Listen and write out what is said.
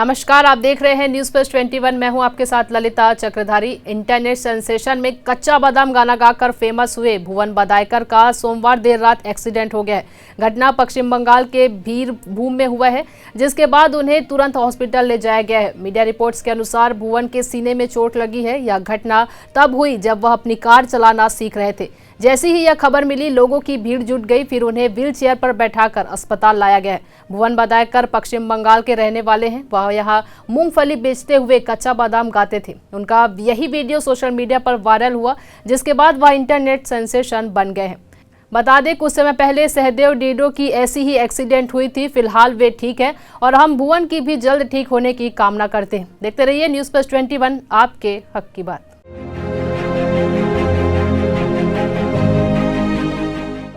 नमस्कार, आप देख रहे हैं न्यूज प्लस 21। मैं हूं आपके साथ ललिता चक्रधारी। इंटरनेट सेंसेशन में कच्चा बादाम गाना गाकर फेमस हुए भुवन बदायकर का सोमवार देर रात एक्सीडेंट हो गया है। घटना पश्चिम बंगाल के बीरभूम में हुआ है, जिसके बाद उन्हें तुरंत हॉस्पिटल ले जाया गया है। मीडिया रिपोर्ट्स के अनुसार भुवन के सीने में चोट लगी है। यह घटना तब हुई जब वह अपनी कार चलाना सीख रहे थे। जैसी ही यह खबर मिली, लोगों की भीड़ जुट गई। फिर उन्हें व्हील चेयर पर बैठाकर अस्पताल लाया गया। भुवन बदायकर पश्चिम बंगाल के रहने वाले हैं। वह यहाँ मूंगफली बेचते हुए कच्चा बादाम गाते थे। उनका यही वीडियो सोशल मीडिया पर वायरल हुआ, जिसके बाद वह इंटरनेट सेंसेशन बन गए हैं। बता दें, कुछ समय पहले सहदेव डीडो की ऐसी ही एक्सीडेंट हुई थी। फिलहाल वे ठीक है और हम भुवन की भी जल्द ठीक होने की कामना करते हैं। देखते रहिए न्यूज प्लस 21, आपके हक की बात।